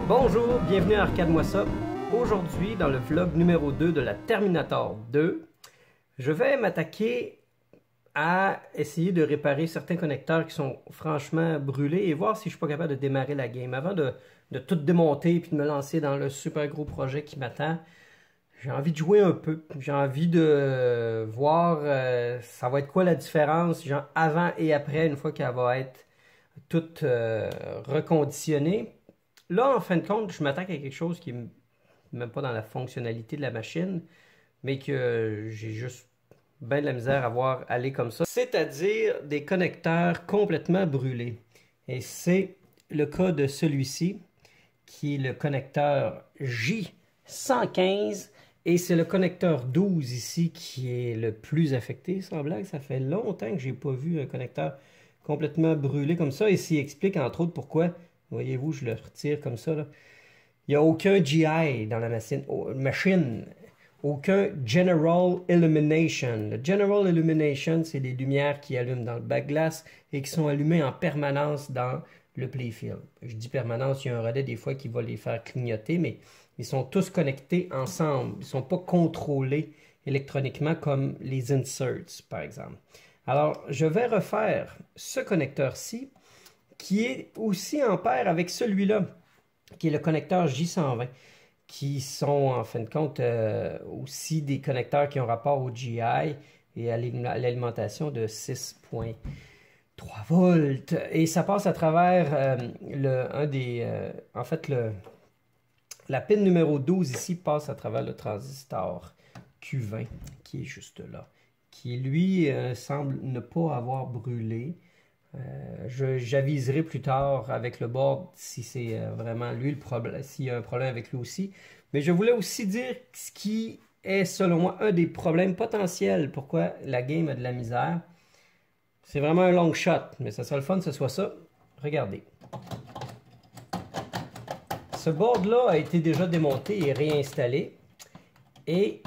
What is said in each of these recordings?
Bonjour, bienvenue à Arcade-moi ça. Aujourd'hui, dans le vlog numéro 2 de la Terminator 2, je vais m'attaquer à essayer de réparer certains connecteurs qui sont franchement brûlés et voir si je suis pas capable de démarrer la game. Avant de tout démonter et de me lancer dans le super gros projet qui m'attend, j'ai envie de jouer un peu. J'ai envie de voir ça va être quoi la différence genre avant et après une fois qu'elle va être toute reconditionnée. Là, en fin de compte, je m'attaque à quelque chose qui est même pas dans la fonctionnalité de la machine, mais que j'ai juste bien de la misère à voir aller comme ça. C'est-à-dire des connecteurs complètement brûlés. Et c'est le cas de celui-ci, qui est le connecteur J115. Et c'est le connecteur 12 ici qui est le plus affecté, sans blague. Ça fait longtemps que j'ai pas vu un connecteur complètement brûlé comme ça. Et ça explique entre autres pourquoi, voyez-vous, je le retire comme ça, là. Il n'y a aucun GI dans la machine. Aucun General Illumination. Le General Illumination, c'est les lumières qui allument dans le backglass et qui sont allumées en permanence dans le playfield. Je dis permanence, il y a un relais des fois qui va les faire clignoter, mais ils sont tous connectés ensemble. Ils ne sont pas contrôlés électroniquement comme les inserts, par exemple. Alors, je vais refaire ce connecteur-ci qui est aussi en paire avec celui-là, qui est le connecteur J120, qui sont en fin de compte aussi des connecteurs qui ont rapport au GI et à l'alimentation de 6.3 volts. Et ça passe à travers la pin numéro 12 ici passe à travers le transistor Q20 qui est juste là, qui lui semble ne pas avoir brûlé. J'aviserai plus tard avec le board si c'est vraiment lui le problème, s'il y a un problème avec lui aussi. Mais je voulais aussi dire ce qui est selon moi un des problèmes potentiels pourquoi la game a de la misère. C'est vraiment un long shot, mais ça serait le fun que ce soit ça. Regardez. Ce board-là a été déjà démonté et réinstallé. Et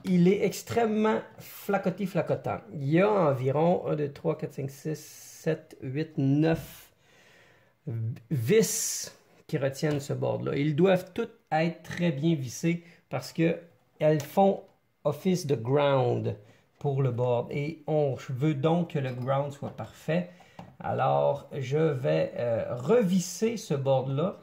il est extrêmement flacotant. Il y a environ 1, 2, 3, 4, 5, 6, 7, 8, 9 vis qui retiennent ce board-là. Ils doivent toutes être très bien vissées parce qu'elles font office de ground pour le board. Et on veut donc que le ground soit parfait. Alors, je vais revisser ce board-là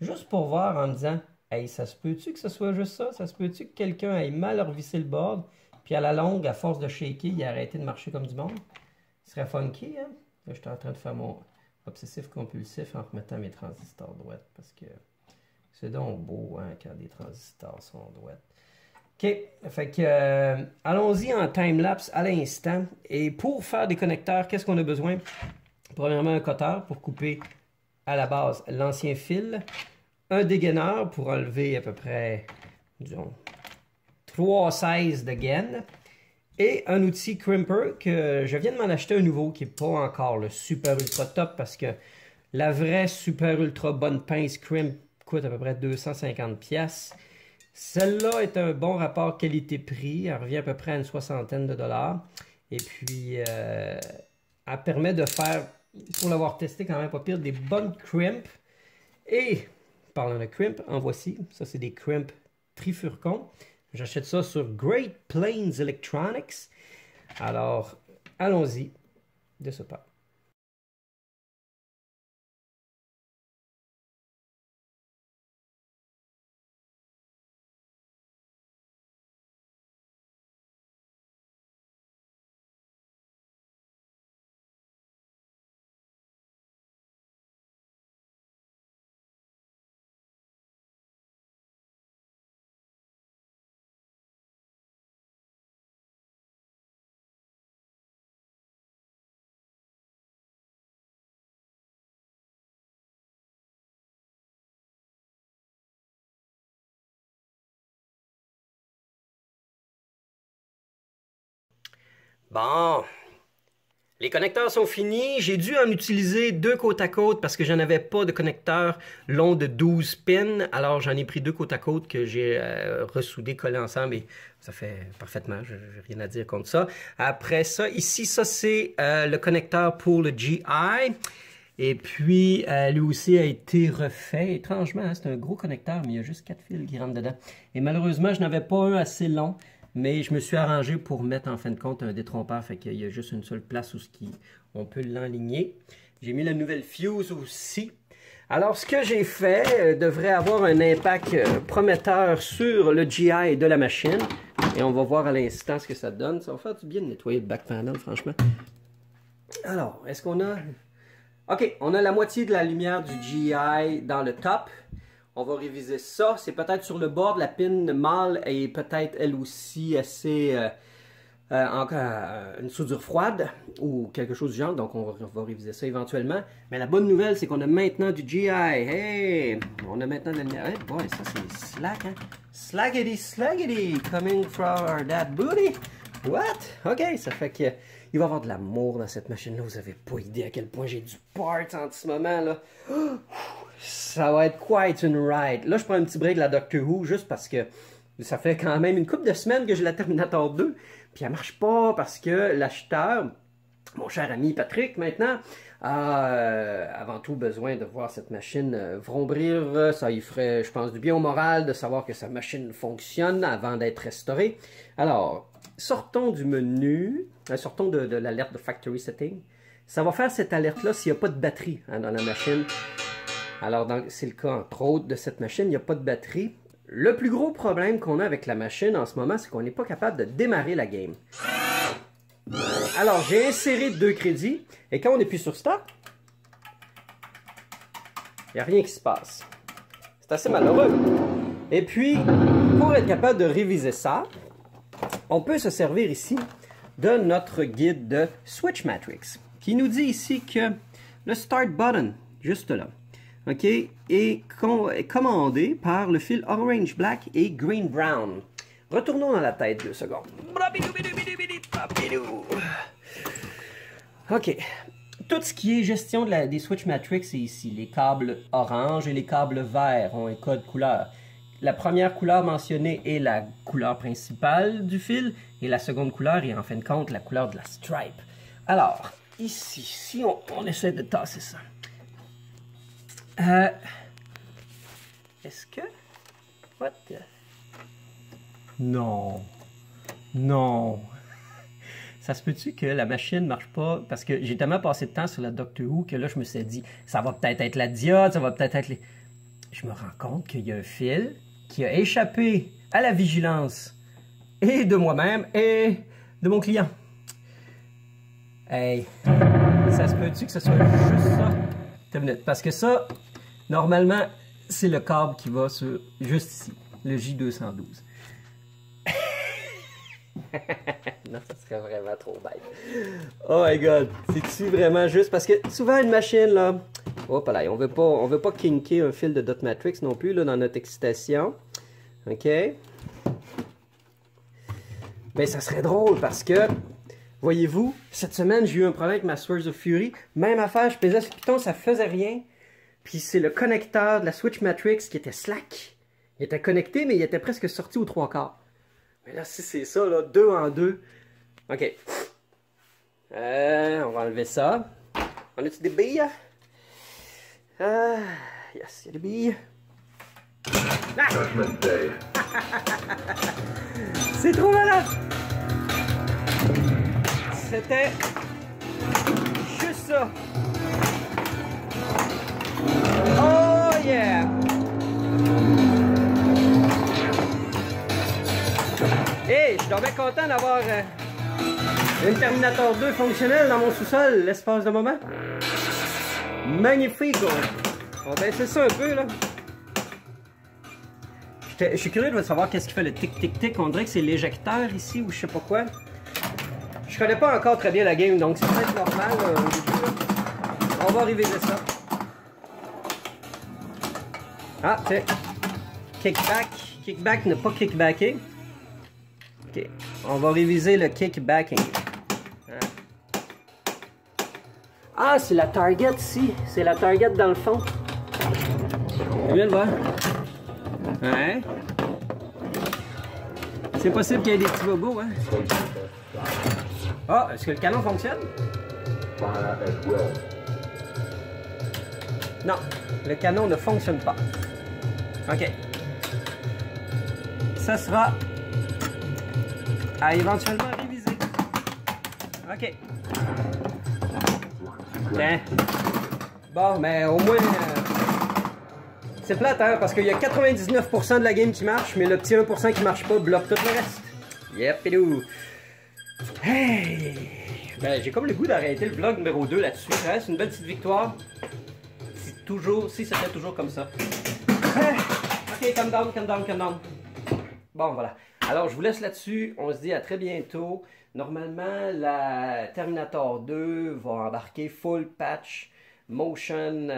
juste pour voir en me disant « Hey, ça se peut-tu que ce soit juste ça? Ça se peut-tu que quelqu'un ait mal revissé le board puis à la longue, à force de shaker, il a arrêté de marcher comme du monde? » Ce serait funky, hein? Là, je suis en train de faire mon obsessif-compulsif en remettant mes transistors droites parce que c'est donc beau, hein, quand des transistors sont droites. OK, fait que allons-y en time-lapse à l'instant. Et pour faire des connecteurs, qu'est-ce qu'on a besoin? Premièrement, un cutter pour couper à la base l'ancien fil, un dégaineur pour enlever à peu près, disons, 3/16 de gaine, et un outil crimper que je viens de m'en acheter un nouveau qui n'est pas encore le super ultra top parce que la vraie super ultra bonne pince crimp coûte à peu près 250$. Celle-là est un bon rapport qualité-prix. Elle revient à peu près à une soixantaine de dollars. Et puis, elle permet de faire, pour l'avoir testé quand même pas pire, des bonnes crimps. Et, parlant de crimp, en voici. Ça, c'est des crimps trifurcons. J'achète ça sur Great Plains Electronics. Alors, allons-y de ce pas. Bon, Les connecteurs sont finis. J'ai dû en utiliser 2 côte à côte parce que j'en avais pas de connecteur long de 12 pins. Alors j'en ai pris 2 côte à côte que j'ai ressoudé, collé ensemble et ça fait parfaitement. Je n'ai rien à dire contre ça. Après ça, ici, ça c'est le connecteur pour le GI. Et puis, lui aussi a été refait. Étrangement, hein, c'est un gros connecteur, mais il y a juste 4 fils qui rentrent dedans. Et malheureusement, je n'avais pas un assez long. Mais je me suis arrangé pour mettre en fin de compte un détrompeur, fait qu'il y a juste une seule place où on peut l'enligner. J'ai mis la nouvelle fuse aussi. Alors, ce que j'ai fait devrait avoir un impact prometteur sur le GI de la machine. Et on va voir à l'instant ce que ça donne. Ça va faire du bien de nettoyer le back panel, franchement. Alors, est-ce qu'on a... OK, on a la moitié de la lumière du GI dans le top. On va réviser ça. C'est peut-être sur le bord de la pin mâle et peut-être elle aussi assez une soudure froide ou quelque chose du genre. Donc on va réviser ça éventuellement. Mais la bonne nouvelle, c'est qu'on a maintenant du GI. Hey! On a maintenant de la lumière. Hey boy, ça c'est slack, hein? Slackety, slackety, coming from that booty. What? OK, ça fait que il va y avoir de l'amour dans cette machine-là. Vous n'avez pas idée à quel point j'ai du part en ce moment, là. Ça va être quite une ride. Là, je prends un petit break de la Doctor Who juste parce que ça fait quand même une couple de semaines que j'ai la Terminator 2. Puis elle marche pas parce que l'acheteur, mon cher ami Patrick, maintenant, a avant tout besoin de voir cette machine vrombrir. Ça lui ferait, je pense, du bien au moral de savoir que sa machine fonctionne avant d'être restaurée. Alors, sortons du menu, sortons de l'alerte de Factory Setting. Ça va faire cette alerte-là s'il n'y a pas de batterie hein, dans la machine. Alors, c'est le cas, entre autres, de cette machine, il n'y a pas de batterie. Le plus gros problème qu'on a avec la machine en ce moment, c'est qu'on n'est pas capable de démarrer la game. Alors, j'ai inséré 2 crédits, et quand on appuie sur Stop, il n'y a rien qui se passe. C'est assez malheureux. Et puis, pour être capable de réviser ça, on peut se servir ici de notre guide de Switch Matrix, qui nous dit ici que le Start Button, juste là, OK, est commandé par le fil Orange Black et Green Brown. Retournons dans la tête 2 secondes. OK. Tout ce qui est gestion des Switch Matrix est ici. Les câbles orange et les câbles verts ont un code couleur. La première couleur mentionnée est la couleur principale du fil et la seconde couleur est en fin de compte la couleur de la stripe. Alors, ici, si on essaie de tasser ça. Est-ce que... What the... Non. Non. Ça se peut-tu que la machine ne marche pas? Parce que j'ai tellement passé de temps sur la Doctor Who que là, je me suis dit, ça va peut-être être la diode, ça va peut-être être les... Je me rends compte qu'il y a un fil qui a échappé à la vigilance et de moi-même et de mon client. Hey, ça se peut-tu que ce soit juste ça? Attends une minute, parce que ça... Normalement, c'est le câble qui va sur juste ici, le J212. Non, ça serait vraiment trop bête. Oh my god, c'est-tu vraiment juste? Parce que souvent une machine, là, hop là, on veut pas kinker un fil de dot matrix non plus, là, dans notre excitation. OK? Mais ça serait drôle parce que, voyez-vous, cette semaine, j'ai eu un problème avec ma Swords of Fury. Même affaire, je pesais sur le piton, ça faisait rien. Puis c'est le connecteur de la Switch Matrix qui était slack. Il était connecté, mais il était presque sorti aux 3/4. Mais là, si c'est ça, là, 2 en 2. OK. On va enlever ça. On a-tu des billes? Yes, il y a des billes. Ah! C'est trop malade! C'était juste ça. Oh yeah! Hey, je suis donc bien content d'avoir une Terminator 2 fonctionnelle dans mon sous-sol l'espace de moment. Magnifique! On va baisser ça un peu là. Je suis curieux de savoir qu'est-ce qui fait le tic-tic-tic. On dirait que c'est l'éjecteur ici ou je sais pas quoi. Je connais pas encore très bien la game, donc c'est peut-être normal au début. Là. On va réviser ça. Ah, c'est kickback. Kickback ne pas kickbacker. Ok, on va réviser le kickbacking. Ah, c'est la Target ici. C'est la Target dans le fond. Tu viens de voir? Ouais. C'est possible qu'il y ait des petits bobos, hein? Ah, est-ce que le canon fonctionne? Non, le canon ne fonctionne pas. OK. Ça sera à éventuellement réviser. OK. Tiens. Bon, mais au moins... c'est plate, hein, parce qu'il y a 99% de la game qui marche, mais le petit 1% qui marche pas bloque tout le reste. Yep, pédou. Hey! Ben, j'ai comme le goût d'arrêter le vlog numéro 2 là-dessus. Hein? C'est une belle petite victoire. Si c'était toujours comme ça. Ok, calm down, calm down, calm down. Bon, voilà. Alors, je vous laisse là-dessus. On se dit à très bientôt. Normalement, la Terminator 2 va embarquer full patch motion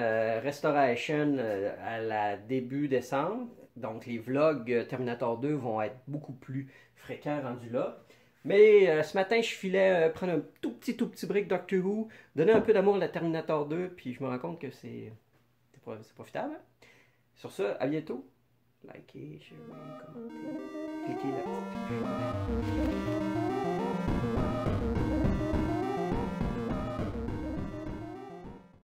restoration à la début décembre. Donc, les vlogs Terminator 2 vont être beaucoup plus fréquents rendus là. Mais ce matin, je filais prendre un tout petit break Doctor Who, donner un peu d'amour à la Terminator 2, puis je me rends compte que c'est profitable. Hein? Sur ce, à bientôt. Likez, sharez, commentez, cliquez là.